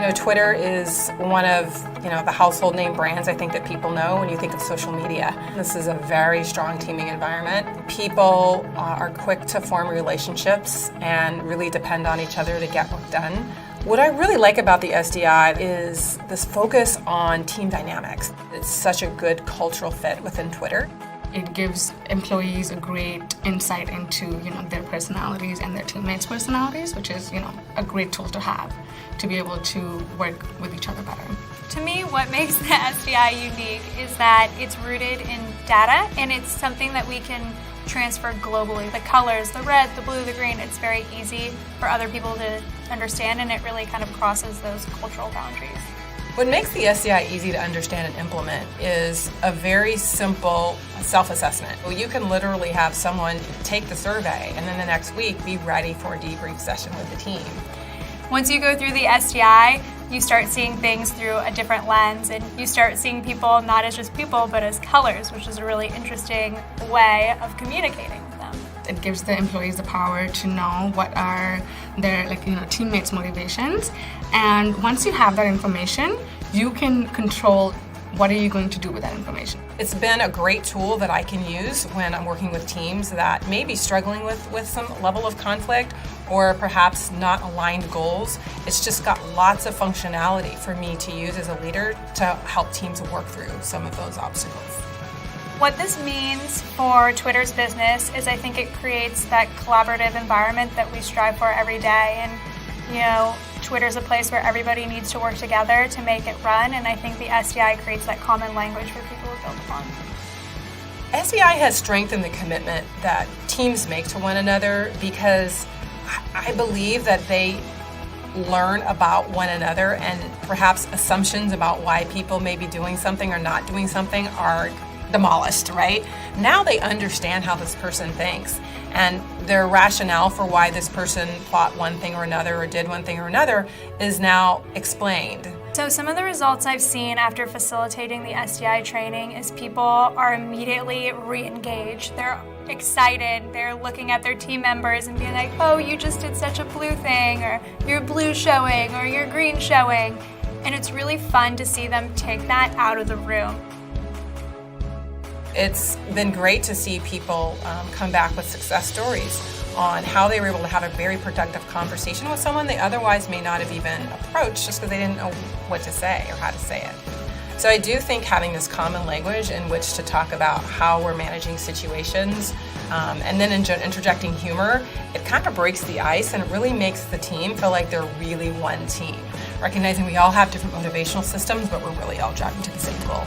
Twitter is one of, the household name brands I think that people know when you think of social media. This is a very strong teaming environment. People are quick to form relationships and really depend on each other to get work done. What I really like about the SDI is this focus on team dynamics. It's such a good cultural fit within Twitter. It gives employees a great insight into, their personalities and their teammates' personalities, which is, a great tool to have to be able to work with each other better. To me, what makes the SDI unique is that it's rooted in data, and it's something that we can transfer globally. The colors, the red, the blue, the green, it's very easy for other people to understand, and it really kind of crosses those cultural boundaries. What makes the SDI easy to understand and implement is a very simple self-assessment. Well, you can literally have someone take the survey and then the next week be ready for a debrief session with the team. Once you go through the SDI, you start seeing things through a different lens, and you start seeing people not as just people, but as colors, which is a really interesting way of communicating with them. It gives the employees the power to know what are their teammates' motivations, and once you have that information, you can control what are you going to do with that information. It's been a great tool that I can use when I'm working with teams that may be struggling with some level of conflict or perhaps not aligned goals. It's just got lots of functionality for me to use as a leader to help teams work through some of those obstacles. What this means for Twitter's business is I think it creates that collaborative environment that we strive for every day. And Twitter's a place where everybody needs to work together to make it run, and I think the SDI creates that common language for people to build upon. SDI has strengthened the commitment that teams make to one another because I believe that they learn about one another, and perhaps assumptions about why people may be doing something or not doing something are demolished, right? Now they understand how this person thinks, and their rationale for why this person thought one thing or another or did one thing or another is now explained. So some of the results I've seen after facilitating the SDI training is people are immediately re-engaged. They're excited, they're looking at their team members and being like, oh, you just did such a blue thing, or you're blue showing, or you're green showing. And it's really fun to see them take that out of the room. It's been great to see people come back with success stories on how they were able to have a very productive conversation with someone they otherwise may not have even approached just because they didn't know what to say or how to say it. So I do think having this common language in which to talk about how we're managing situations and then interjecting humor, it kind of breaks the ice and it really makes the team feel like they're really one team, recognizing we all have different motivational systems, but we're really all driving to the same goal.